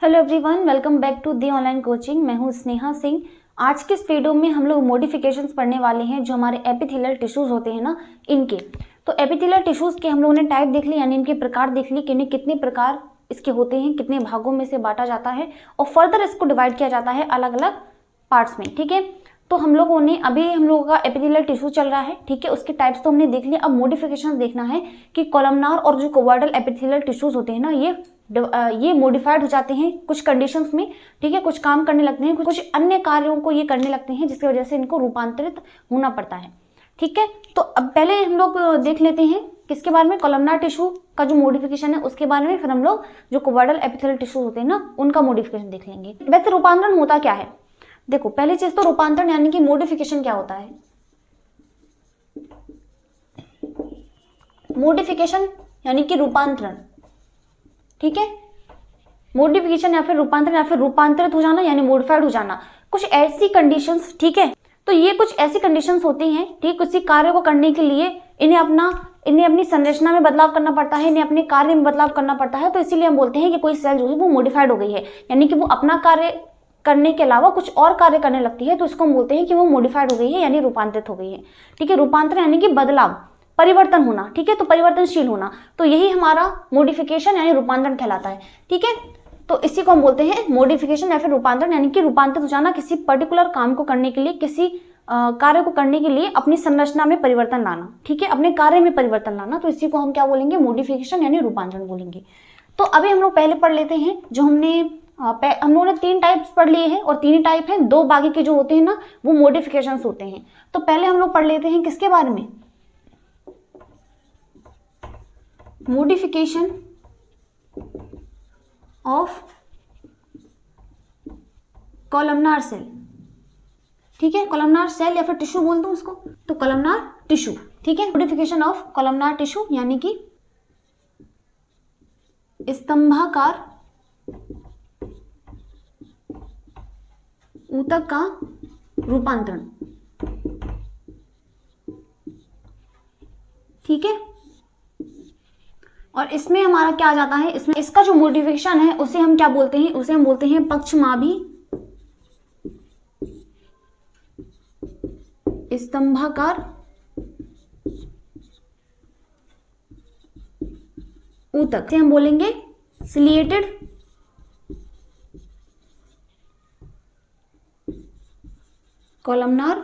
Hello everyone, welcome back to the online coaching. मैं हूं स्नेहा सिंह। आज के इस वीडियो में हम लोग मॉडिफिकेशंस पढ़ने वाले हैं जो हमारे एपिथेलियल टिश्यूज होते हैं ना, इनके। तो एपिथेलियल टिश्यूज के हम लोगों ने टाइप देख ली, यानी इनके प्रकार देख ली कि इन्हें कितने प्रकार इसके होते हैं, कितने भागों में से बांटा जाता है और फर्दर इसको डिवाइड किया जाता है अलग अलग पार्ट्स में। ठीक है, तो हम लोगों ने अभी हम लोगों का एपिथेलियल टिश्यू चल रहा है। ठीक है, उसके टाइप्स तो हमने देख लिए। अब मॉडिफिकेशंस देखना है कि कॉलमनार और जो कोवर्डल एपिथेलियल टिश्यूज होते हैं ना, ये मॉडिफाइड हो जाते हैं कुछ कंडीशंस में। ठीक है, कुछ काम करने लगते हैं, कुछ अन्य कार्यों को ये करने लगते हैं जिसकी वजह से इनको रूपांतरित होना पड़ता है। ठीक है, तो अब पहले हम लोग देख लेते हैं किसके बारे में, कॉलमनार टिश्यू का जो मॉडिफिकेशन है उसके बारे में। फिर हम लोग जो कोवर्डल एपिथेलियल टिश्यू होते हैं ना, उनका मॉडिफिकेशन देख लेंगे। वैसे रूपांतरण होता क्या है, देखो पहली चीज तो रूपांतरण यानी कि मॉडिफिकेशन क्या होता है। मॉडिफिकेशन यानी कि रूपांतरण। ठीक है, मॉडिफिकेशन या फिर रूपांतरण या फिर रूपांतरित हो जाना यानी मॉडिफाइड हो जाना, कुछ ऐसी कंडीशंस। ठीक है, तो ये कुछ ऐसी कंडीशंस होती हैं, ठीक, किसी कार्य को करने के लिए इन्हें अपनी संरचना में बदलाव करना पड़ता है, इन्हें अपने कार्य में बदलाव करना पड़ता है। तो इसीलिए हम बोलते हैं कि कोई सेल जो है वो मॉडिफाइड हो गई है, यानी कि वो अपना कार्य करने के अलावा कुछ और कार्य करने लगती है, तो इसको हम बोलते हैं कि वो मॉडिफाइड हो गई है यानी रूपांतरित हो गई है। ठीक है, रूपांतरण यानी कि बदलाव, परिवर्तन होना। ठीक है, तो परिवर्तनशील होना, तो यही हमारा मॉडिफिकेशन यानी रूपांतरण कहलाता है। ठीक है, तो इसी को हम बोलते हैं मॉडिफिकेशन या फिर रूपांतरण, यानी कि रूपांतरित हो जाना, किसी पर्टिकुलर काम को करने के लिए, किसी कार्य को करने के लिए अपनी संरचना में परिवर्तन लाना। ठीक है, अपने कार्य में परिवर्तन लाना, तो इसी को हम क्या बोलेंगे, मॉडिफिकेशन यानी रूपांतरण बोलेंगे। तो अभी हम लोग पहले पढ़ लेते हैं जो हम लोगों ने 3 टाइप्स पढ़ लिए हैं और 3 ही टाइप हैं, 2 बाकी के जो होते हैं ना वो मॉडिफिकेशंस होते हैं। तो पहले हम लोग पढ़ लेते हैं किसके बारे में, मॉडिफिकेशन ऑफ कॉलमनार सेल। ठीक है, कॉलमनार सेल या फिर टिश्यू बोल दूं उसको, तो कॉलमनार टिश्यू। ठीक है, मॉडिफिकेशन ऑफ कॉलमनार टिश्यू यानी कि स्तंभाकार ऊतक का रूपांतरण। ठीक है, और इसमें हमारा क्या आ जाता है, इसमें इसका जो मॉडिफिकेशन है उसे हम क्या बोलते हैं, उसे हम बोलते हैं पक्षमाभी स्तंभाकार ऊतक, से हम बोलेंगे सिलिएटेड कॉलमनार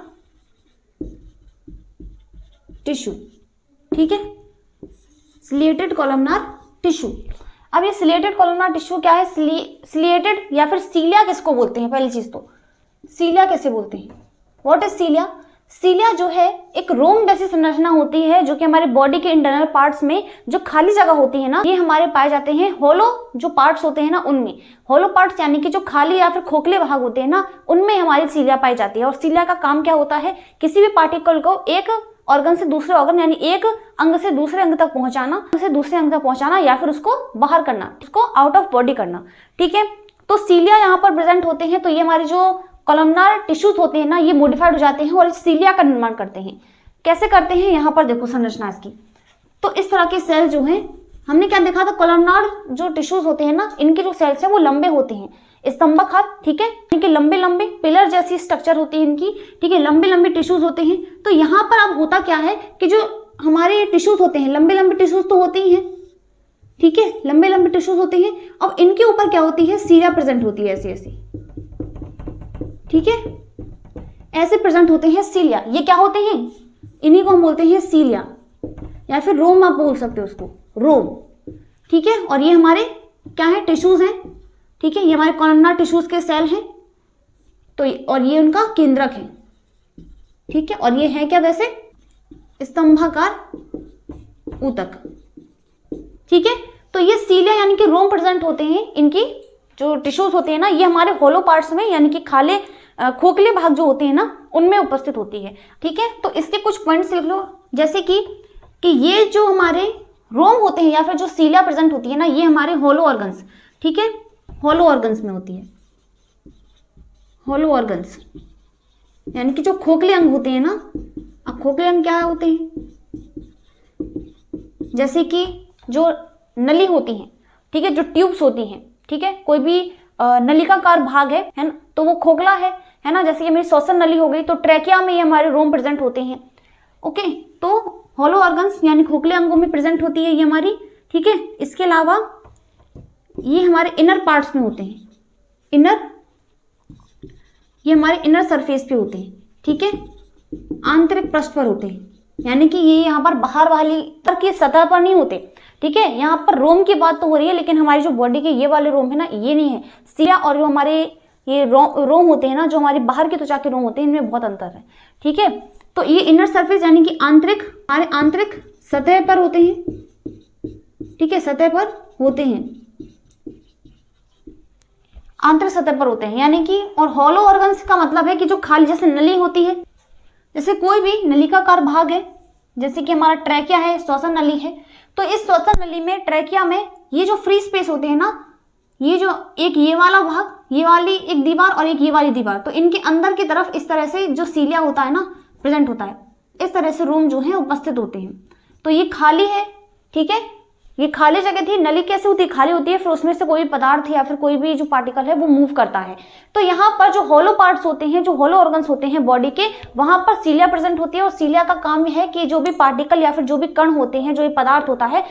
टिश्यू। ठीक है, सिलिएटेड कॉलमनार टिश्यू। अब ये सिलिएटेड कॉलमनार टिश्यू क्या है, सिलिएटेड या फिर सीलिया किसको बोलते हैं, पहली चीज तो सीलिया कैसे बोलते हैं, व्हाट इज सीलिया। सीलिया जो है एक रोम जैसी संरचना होती है जो कि हमारे बॉडी के इंटरनल पार्ट्स में जो खाली जगह होती है ना, ये हमारे पाए जाते हैं हॉलो जो पार्ट्स होते हैं ना उनमें। हॉलो पार्ट्स यानी कि जो खाली या फिर खोखले भाग होते हैं ना, उनमें हमारी सीलिया पाई जाती है। और सीलिया का काम क्या होता है, किसी भी पार्टिकल को एक ऑर्गन से दूसरे ऑर्गन यानी एक अंग से दूसरे अंग तक पहुंचाना, या फिर उसको बाहर करना, उसको आउट ऑफ बॉडी करना। ठीक है, तो सीलिया यहाँ पर प्रेजेंट होते हैं, तो ये हमारे जो कॉलमनार टिश्यूज होते हैं ना, ये मॉडिफाइड हो जाते हैं और सीलिया का निर्माण करते हैं। कैसे करते हैं, यहाँ पर देखो संरचना इसकी। तो इस तरह के सेल जो हैं, हमने क्या देखा था, कॉलमनार जो टिश्यूज होते हैं ना, इनके जो सेल्स हैं वो लंबे होते हैं, स्तंभाकार। ठीक है, इनके लंबे लंबे पिलर जैसी स्ट्रक्चर होती है इनकी। ठीक है, लंबे लंबे टिश्यूज होते हैं। तो यहाँ पर अब होता क्या है कि जो हमारे टिश्यूज होते हैं, लंबे लंबे टिश्यूज तो होते ही हैं। ठीक है, लंबे लंबे टिश्यूज होते हैं। अब इनके ऊपर क्या होती है, सीलिया प्रेजेंट होती है ऐसी ऐसी। ठीक है, ऐसे प्रेजेंट होते हैं सीलिया। ये क्या होते हैं, इन्हीं को हम बोलते हैं सीलिया या फिर रोम, आप बोल सकते हो उसको, रोम। ठीक है, और ये हमारे क्या है, टिश्यूज हैं। ठीक है, ये हमारे कॉलमनार टिश्यूज के सेल हैं। तो और ये उनका केंद्रक है। ठीक है, और ये है क्या, वैसे स्तंभाकार ऊतक। ठीक है, तो ये सीलिया यानी कि रोम प्रेजेंट होते हैं, इनकी जो टिश्यूज होते हैं ना, ये हमारे होलो पार्ट्स में यानी कि खाले खोखले भाग जो होते हैं ना, उनमें उपस्थित होती है। ठीक है, तो इसके कुछ पॉइंट्स लिख लो, जैसे कि ये जो हमारे रोम होते हैं या फिर जो सीलिया प्रेजेंट होती है ना, ये हमारे होलो ऑर्गन्स। ठीक है, होलो ऑर्गन्स में होती है, होलो ऑर्गन्स यानी कि जो खोखले अंग होते हैं ना। अब खोखले अंग क्या होते हैं, जैसे कि जो नली होती हैं, ठीक है, जो ट्यूब्स होती हैं। ठीक है, कोई भी नलिकाकार भाग है ना, तो वो खोखला है ना। जैसे कि मेरी श्वसन नली हो गई, तो ट्रैकिया में ये हमारे रोम प्रेजेंट होते हैं। ओके, तो हॉलो ऑर्गन्स यानी खोखले अंगों में प्रेजेंट होती है ये हमारी, ठीक है। इसके अलावा ये हमारे इनर पार्ट्स में होते हैं, ये हमारे इनर सरफेस पे होते हैं, ठीक है, आंतरिक पृष्ठ पर होते हैं, यानी कि ये यहाँ पर बाहर वाली की सतह पर नहीं होते, ठीक है। यहाँ पर रोम की बात तो हो रही है, लेकिन हमारी जो बॉडी के ये वाले रोम है ना, ये नहीं है सिया, और जो हमारे ये रोम होते हैं ना, जो हमारी बाहर की त्वचा के रोम होते हैं, इनमें बहुत अंतर है, ठीक है। तो ये इनर सरफेस यानी कि हमारे आंतरिक सतह पर होते हैं, ठीक है, सतह पर होते हैं, आंतरिक सतह पर होते हैं, यानी कि। और हॉलो ऑर्गन्स का मतलब है कि जो खाली जैसे नली होती है, जैसे कोई भी नलिकाकार भाग है, जैसे कि हमारा ट्रैकिया है, श्वसन नली है, तो इस श्वसन नली में, ट्रैकिया में ये जो फ्री स्पेस होते हैं ना, ये जो एक ये वाला भाग, ये वाली एक दीवार और एक ये वाली दीवार, तो इनके अंदर की तरफ इस तरह से जो सीलिया होता है ना, प्रेजेंट होता है, इस तरह से रोम जो है उपस्थित होते हैं। तो ये खाली है, ठीक है, ये खाली जगह थी। नली कैसे होती है? खाली होती है, फिर उसमें से कोई पदार्थ या फिर कोई भी जो पार्टिकल है वो मूव करता है। तो यहाँ पर जो हॉलो पार्ट्स होते हैं, जो हॉलो ऑर्गन्स होते हैं बॉडी के, वहां पर सीलिया प्रेजेंट होती है, और सीलिया का काम यह है कि जो भी पार्टिकल या फिर जो भी कण होते हैं, जो भी पदार्थ होता है,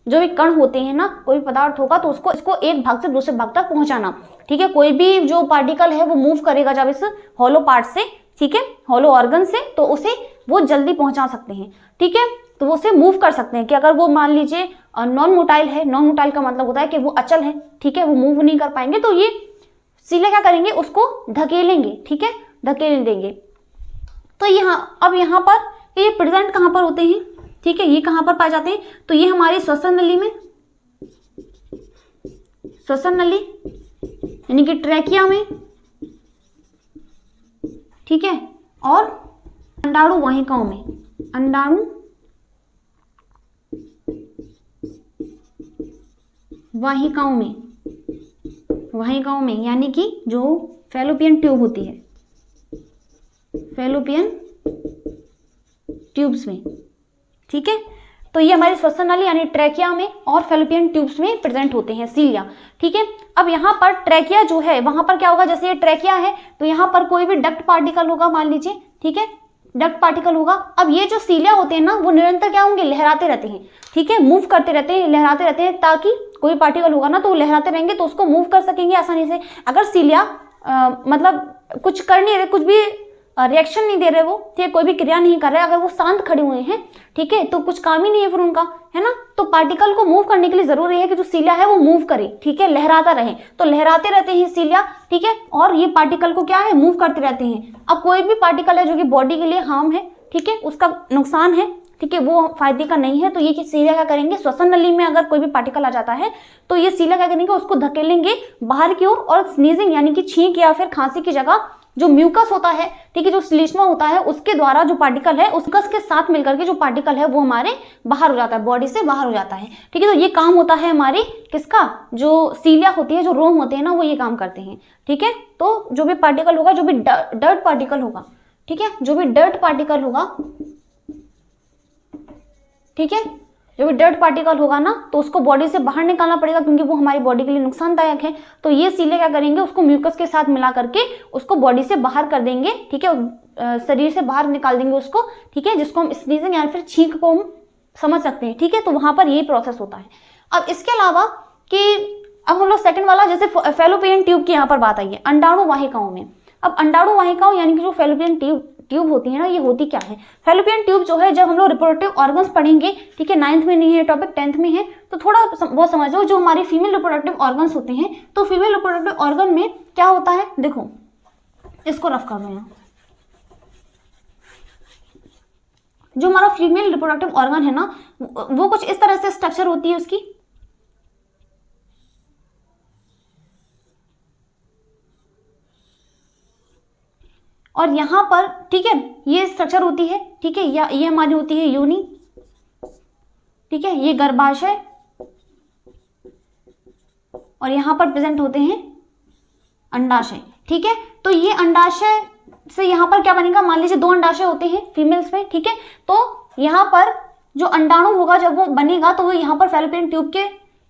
जो भी कण होते हैं ना, कोई पदार्थ होगा तो इसको एक भाग से दूसरे भाग तक पहुंचाना, ठीक है। कोई भी जो पार्टिकल है वो मूव करेगा जब इस हॉलो पार्ट से, ठीक है, हॉलो ऑर्गन से, तो उसे वो जल्दी पहुंचा सकते हैं, ठीक है। तो वो उसे मूव कर सकते हैं कि अगर वो मान लीजिए नॉन मोटाइल है, नॉन मोटाइल का मतलब होता है कि वो अचल है, ठीक है, वो मूव नहीं कर पाएंगे, तो ये सीले क्या करेंगे, उसको धकेलेंगे, ठीक है, धकेल देंगे। तो अब यहाँ पर ये प्रेजेंट कहाँ पर होते हैं, ठीक है, ये कहाँ पर पाए जाते हैं, तो ये हमारी श्वसन नली में, श्वसन नली यानी कि ट्रैकिया में, ठीक है, और अंडाणु वाहिकाओं में, अंडाणु वाहिकाओं में यानी कि जो फैलोपियन ट्यूब होती है, फैलोपियन ट्यूब्स में, ठीक है। तो ये हमारी श्वसन नली यानी ट्रैकिया में और फैलोपियन ट्यूब्स में प्रेजेंट होते हैं सीलिया, ठीक है। अब यहाँ पर ट्रैकिया जो है, वहां पर क्या होगा, जैसे ये ट्रैकिया है तो यहाँ पर कोई भी डक्ट पार्टिकल होगा, मान लीजिए, ठीक है, डक्ट पार्टिकल होगा। अब ये जो सीलिया होते हैं ना, वो निरंतर क्या होंगे, लहराते रहते हैं, ठीक है, मूव करते रहते हैं, लहराते रहते हैं, ताकि कोई पार्टिकल होगा ना तो वो लहराते रहेंगे, तो उसको मूव कर सकेंगे आसानी से। अगर सीलिया मतलब कुछ कर नहीं रहे, कुछ भी रिएक्शन नहीं दे रहे वो, ठीक है, कोई भी क्रिया नहीं कर रहे, अगर वो शांत खड़े हुए हैं, ठीक है, तो कुछ काम ही नहीं है फिर उनका, है ना। तो पार्टिकल को मूव करने के लिए जरूरी है कि जो सीलिया है वो मूव करे, ठीक है, लहराता रहे, तो लहराते रहते हैं सीलिया, ठीक है, और ये पार्टिकल को क्या है, मूव करते रहते हैं। अब कोई भी पार्टिकल है जो कि बॉडी के लिए हार्म है, ठीक है, उसका नुकसान है, ठीक है, वो फायदे का नहीं है, तो ये सीलिया क्या करेंगे, श्वसन नली में अगर कोई भी पार्टिकल आ जाता है तो ये सीलिया क्या करेंगे, उसको धकेलेंगे बाहर की ओर, और स्नीजिंग यानी कि छींक या फिर खांसी की जगह जो म्यूकस होता है, ठीक है, जो श्लेष्मा होता है, उसके द्वारा जो पार्टिकल है, उस कस के साथ मिलकर के जो पार्टिकल है वो हमारे बाहर हो जाता है, बॉडी से बाहर हो जाता है, ठीक है। तो ये काम होता है हमारी किसका, जो सीलिया होती है, जो रोम होते हैं ना, वो ये काम करते हैं, ठीक है। तो जो भी पार्टिकल होगा, जो भी डर्ट पार्टिकल होगा, ठीक है, जो भी डर्ट पार्टिकल होगा, ठीक है, जो भी डर्ट पार्टिकल होगा ना, तो उसको बॉडी से बाहर निकालना पड़ेगा, क्योंकि वो हमारी बॉडी के लिए नुकसानदायक है। तो ये सीलिया क्या करेंगे, उसको म्यूकस के साथ मिला करके उसको बॉडी से बाहर कर देंगे, ठीक है, शरीर से बाहर निकाल देंगे उसको, ठीक है, जिसको हम स्नीजिंग या फिर छींक को हम समझ सकते हैं, ठीक है। तो वहां पर यही प्रोसेस होता है। अब इसके अलावा कि अब हम लोग सेकंड वाला, जैसे फैलोपियन ट्यूब की यहाँ पर बात आई है, अंडाणु वाहिकाओं में। अब अंडाणु वाहिकाओं यानी कि जो फैलोपियन ट्यूब होती है ना, ये होती क्या है, फैलोपियन ट्यूब जो है, जब हम लोग रिप्रोडक्टिव ऑर्गन्स पढ़ेंगे, ठीक है, 9th में नहीं है टॉपिक, 10th में है, तो थोड़ा बहुत समझ लो। जो हमारे फीमेल रिप्रोडक्टिव ऑर्गन्स होते हैं, तो फीमेल रिप्रोडक्टिव ऑर्गन में क्या होता है, देखो इसको रफ कर दो यहाँ। जो हमारा फीमेल रिप्रोडक्टिव ऑर्गन है ना, वो कुछ इस तरह से स्ट्रक्चर होती है उसकी, और यहाँ पर, ठीक है, ये स्ट्रक्चर होती है, ठीक है, या ये हमारी होती है योनि, ठीक है, ये गर्भाशय, और यहाँ पर प्रेजेंट होते हैं अंडाशय, ठीक है। तो ये अंडाशय से यहाँ पर क्या बनेगा, मान लीजिए 2 अंडाशय होते हैं फीमेल्स में, ठीक है। तो यहाँ पर जो अंडाणु होगा, जब वो बनेगा तो वो यहाँ पर फैलोपियन ट्यूब के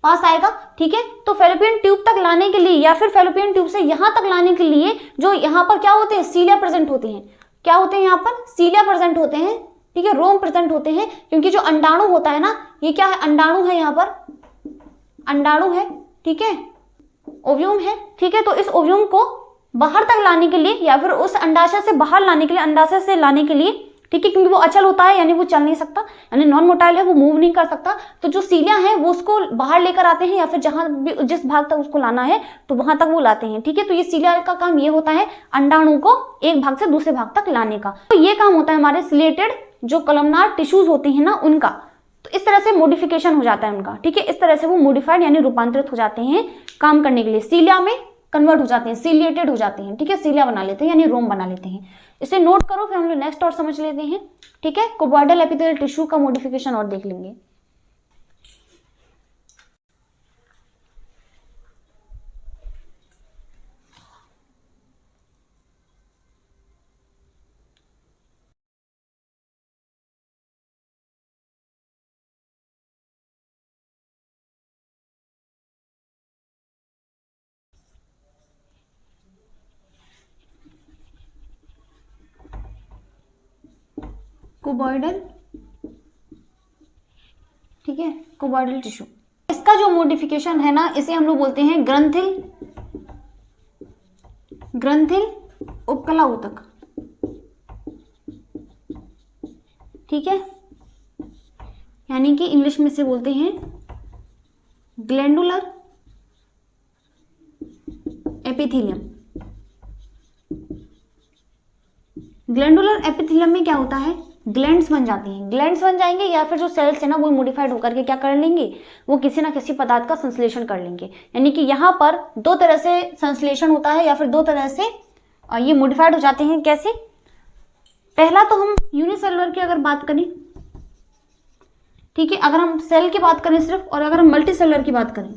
पास आएगा, ठीक है। तो फैलोपियन ट्यूब तक लाने के लिए या फिर फैलोपियन ट्यूब से यहां तक लाने के लिए जो यहाँ पर क्या होते हैं, सीलिया प्रेजेंट होते हैं। क्या होते हैं यहाँ पर, सीलिया प्रेजेंट होते हैं, ठीक है, रोम प्रेजेंट होते हैं, क्योंकि जो अंडाणु होता है ना, ये क्या है, अंडाणु है, यहाँ पर अंडाणु है, ठीक है, ओव्यूम है, ठीक है। तो इस ओव्यूम को बाहर तक लाने के लिए या फिर उस अंडाशय से बाहर लाने के लिए, अंडाशय से लाने के लिए, ठीक है, क्योंकि वो अचल होता है यानी वो चल नहीं सकता, यानी नॉन मोटाइल है, वो मूव नहीं कर सकता, तो जो सीलिया है वो उसको बाहर लेकर आते हैं या फिर जहां भी जिस भाग तक उसको लाना है तो वहां तक वो लाते हैं, ठीक है। तो ये सीलिया का काम ये होता है अंडाणु को एक भाग से दूसरे भाग तक लाने का। तो ये काम होता है हमारे सिलेटेड जो कॉलमनार टिश्यूज होती हैं ना उनका। तो इस तरह से मॉडिफिकेशन हो जाता है उनका, ठीक है, इस तरह से वो मॉडिफाइड यानी रूपांतरित हो जाते हैं काम करने के लिए, सीलिया में कन्वर्ट हो जाते हैं, सीलिएटेड हो जाते हैं, ठीक है, सीलिया बना लेते हैं यानी रोम बना लेते हैं। इसे नोट करो, फिर हम लोग नेक्स्ट और समझ लेते हैं, ठीक है। कुबॉइडल एपिथेलियल टिश्यू का मॉडिफिकेशन और देख लेंगे। कुबॉइडल, ठीक है, कुबॉइडल टिश्यू, इसका जो मॉडिफिकेशन है ना, इसे हम लोग बोलते हैं ग्रंथिल, ग्रंथिल उपकला ऊतक, ठीक है, यानी कि इंग्लिश में से बोलते हैं ग्लैंडुलर एपिथेलियम। ग्लैंडुलर एपिथेलियम में क्या होता है, ग्लैंड्स बन जाती हैं, ग्लैंड्स बन जाएंगे या फिर जो सेल्स है ना वो मॉडिफाइड होकर के क्या कर लेंगे, वो किसी ना किसी पदार्थ का संश्लेषण कर लेंगे। यानी कि यहाँ पर दो तरह से संश्लेषण होता है या फिर दो तरह से ये मॉडिफाइड हो जाते हैं। कैसे, पहला तो हम यूनिसेलुलर की अगर बात करें, ठीक है, अगर हम सेल की बात करें सिर्फ, और अगर हम मल्टी सेलुलर की बात करें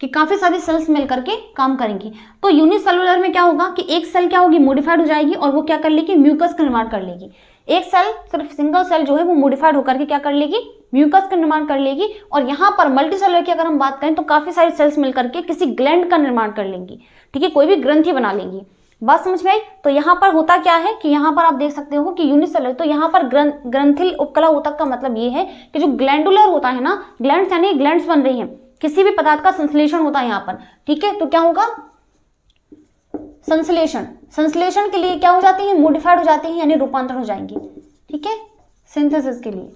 कि काफी सारी सेल्स मिलकर के काम करेंगी, तो यूनिसेलुलर में क्या होगा कि एक सेल क्या होगी, मॉडिफाइड हो जाएगी और वो क्या कर लेगी, म्यूकस का निर्माण कर लेगी। एक सेल, सिर्फ सिंगल सेल जो है वो मॉडिफाइड होकर के क्या कर लेगी, म्यूकस का निर्माण कर लेगी। और यहाँ पर मल्टी सेलुलर की अगर हम बात करें तो काफी सारी सेल्स मिलकर के किसी ग्लैंड का निर्माण कर लेंगी, ठीक है, कोई भी ग्रंथि बना लेंगी। बात समझ में आई। तो यहाँ पर होता क्या है कि यहाँ पर आप देख सकते हो कि यूनिसेलुलर, तो यहाँ पर ग्रंथिल उपकला ऊतक का मतलब ये है कि जो ग्लैंडुलर होता है ना, ग्लैंड्स यानी ग्लैंड्स बन रही हैं, किसी भी पदार्थ का संश्लेषण होता है यहाँ पर, ठीक है। तो क्या होगा, संश्लेषण, संश्लेषण के लिए क्या हो जाती है, मॉडिफाइड हो जाती है यानी रूपांतरण हो जाएंगी, ठीक है, सिंथेसिस के लिए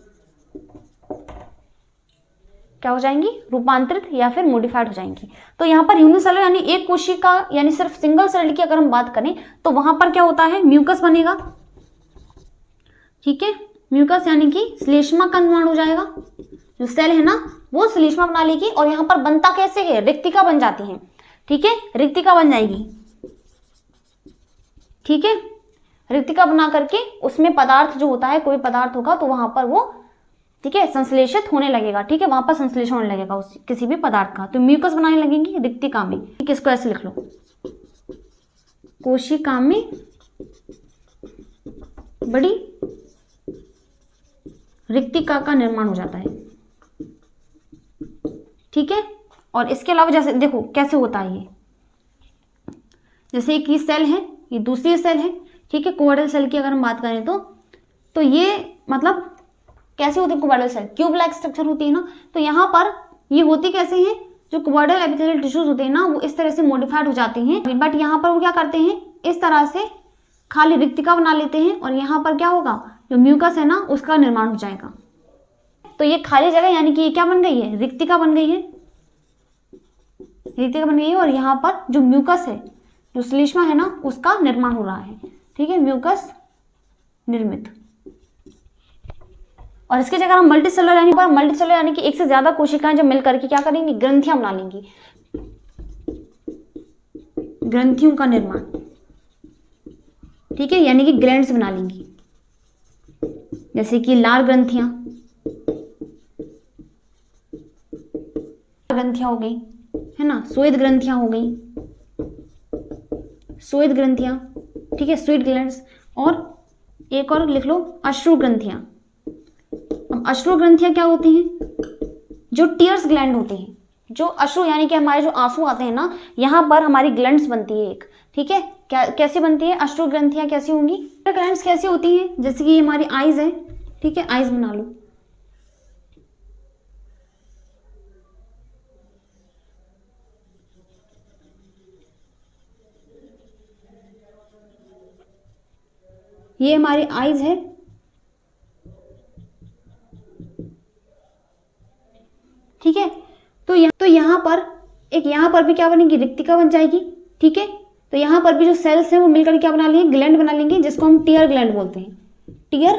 क्या हो जाएंगी, रूपांतरित या फिर मॉडिफाइड हो जाएंगी। तो यहाँ पर यूनिसेलुलर यानी एक कोशिका यानी सिर्फ सिंगल सेल की अगर हम बात करें तो वहां पर क्या होता है, म्यूकस बनेगा, ठीक है, म्यूकस यानी कि श्लेष्मा का निर्माण हो जाएगा, जो सेल है ना वो श्लेष्मा बना लेगी। और यहाँ पर बनता कैसे है, रिक्तिका बन जाती है, ठीक है, रिक्तिका बन जाएगी, ठीक है, रिक्तिका बना करके उसमें पदार्थ जो होता है, कोई पदार्थ होगा तो वहां पर वो, ठीक है, संश्लेषित होने लगेगा, ठीक है, वहां पर संश्लेषण होने लगेगा उस किसी भी पदार्थ का, तो म्यूकस बनाने लगेंगी रिक्तिका में। किसको ऐसे लिख लो, कोशिका में बड़ी रिक्तिका का निर्माण हो जाता है, ठीक है। और इसके अलावा जैसे देखो कैसे होता है ये, जैसे एक ये सेल है, ये दूसरी सेल है, ठीक है, कुबॉइडल सेल की अगर हम बात करें तो ये मतलब कैसे होती है कुबॉइडल सेल, क्यूब लाइक स्ट्रक्चर होती है ना। तो यहाँ पर ये होती कैसे हैं, जो कुबॉइडल एपिथेलियल टिश्यूज होते हैं ना वो इस तरह से मॉडिफाइड हो जाते हैं, बट यहाँ पर वो क्या करते हैं, इस तरह से खाली रिक्तिका बना लेते हैं और यहाँ पर क्या होगा, जो म्यूकस है ना उसका निर्माण हो जाएगा। तो ये खाली जगह यानी कि ये क्या बन गई है, रिक्तिका बन गई है, रिक्तिका बन गई है। और यहाँ पर जो म्यूकस है, जो श्लेष्मा है ना उसका निर्माण हो रहा है, ठीक है, म्यूकस निर्मित। और इसकी जगह हम मल्टी सेलुलर यानी कि एक से ज्यादा कोशिकाएं जब मिलकर के क्या करेंगी, ग्रंथियां बना लेंगी, ग्रंथियों का निर्माण, ठीक है, यानी कि ग्लैंड्स बना लेंगी, जैसे कि लाल ग्रंथियां हो गई है ना, श्वेत ग्रंथियां हो गई, श्वेत ग्रंथियां, ठीक है, स्वीट ग्लैंड्स। और एक और लिख लो, अश्रु ग्रंथियां। अब अश्रु ग्रंथियां क्या होती हैं, जो टीयर्स ग्लैंड होते हैं, जो अश्रु यानी कि हमारे जो आंसू आते हैं ना, यहाँ पर हमारी ग्लैंड्स बनती है एक, ठीक है। क्या कैसी बनती है? अश्रु ग्रंथियां कैसी होंगी? ग्लैंड्स कैसी होती हैं? जैसे कि हमारी आईज है, ठीक है, आईज बना लो। ये हमारी आईज है, ठीक है। तो यहाँ पर एक, यहाँ पर भी क्या बनेगी? रिक्तिका बन जाएगी, ठीक है। तो यहाँ पर भी जो सेल्स हैं वो मिलकर क्या बना लेंगे? ग्लैंड बना लेंगे, जिसको हम टीयर ग्लैंड बोलते हैं, टीयर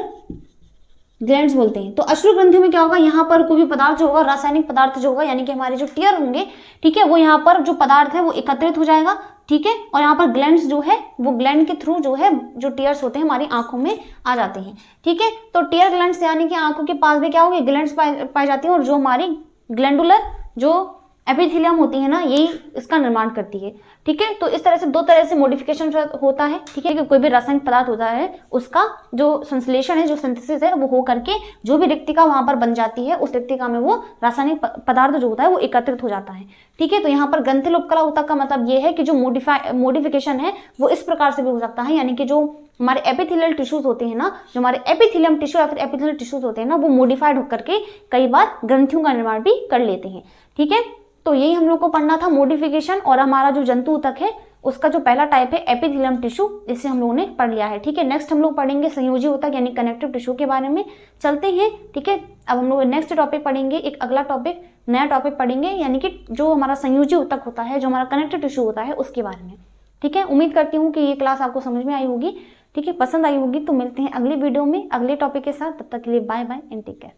ग्लैंड्स बोलते हैं। तो अश्रु ग्रंथियों में क्या होगा? यहाँ पर कोई भी पदार्थ जो होगा, रासायनिक पदार्थ जो होगा, यानी कि हमारे जो टीयर होंगे, ठीक है, वो यहाँ पर जो पदार्थ है वो एकत्रित हो जाएगा, ठीक है। और यहाँ पर ग्लैंड्स जो है वो ग्लैंड के थ्रू जो है, जो टीयर्स होते हैं हमारी आंखों में आ जाते हैं, ठीक है। तो टीयर ग्लैंड्स यानी कि आंखों के पास में क्या होंगे? ग्लैंड्स पाई जाती हैं, और जो हमारी ग्लैंडुलर जो एपिथेलियम होती है ना, यही इसका निर्माण करती है, ठीक है। तो इस तरह से दो तरह से मॉडिफिकेशन होता है, ठीक है, कि कोई भी रासायनिक पदार्थ होता है उसका जो संश्लेषण है, जो सिंथेसिस है, वो हो करके जो भी रिक्तिका वहां पर बन जाती है, उस रिक्तिका में वो रासायनिक पदार्थ जो होता है वो एकत्रित हो जाता है, ठीक है। तो यहाँ पर ग्रंथिल उपकला ऊतक का मतलब ये है कि जो मॉडिफिकेशन है वो इस प्रकार से भी हो सकता है, यानी कि जो हमारे एपिथेलियल टिश्यूज होते हैं ना, जो हमारे एपिथेलियम टिश्यू या फिर एपिथेलियल टिश्यूज होते हैं ना, वो मॉडिफाइड होकर के कई बार ग्रंथियों का निर्माण भी कर लेते हैं, ठीक है। तो यही हम लोग को पढ़ना था, मॉडिफिकेशन। और हमारा जो जंतु ऊतक है उसका जो पहला टाइप है एपिथेलियम टिश्यू, इसे हम लोगों ने पढ़ लिया है, ठीक है। नेक्स्ट हम लोग पढ़ेंगे संयोजी ऊतक यानी कनेक्टिव टिश्यू के बारे में। चलते हैं, ठीक है। अब हम लोग नेक्स्ट टॉपिक पढ़ेंगे, एक अगला टॉपिक, नया टॉपिक पढ़ेंगे, यानी कि जो हमारा संयोजी ऊतक होता है, जो हमारा कनेक्टिव टिश्यू होता है, उसके बारे में, ठीक है। उम्मीद करती हूँ कि ये क्लास आपको समझ में आई होगी, ठीक है, पसंद आई होगी। तो मिलते हैं अगली वीडियो में अगले टॉपिक के साथ, तब तक के लिए bye bye and take care.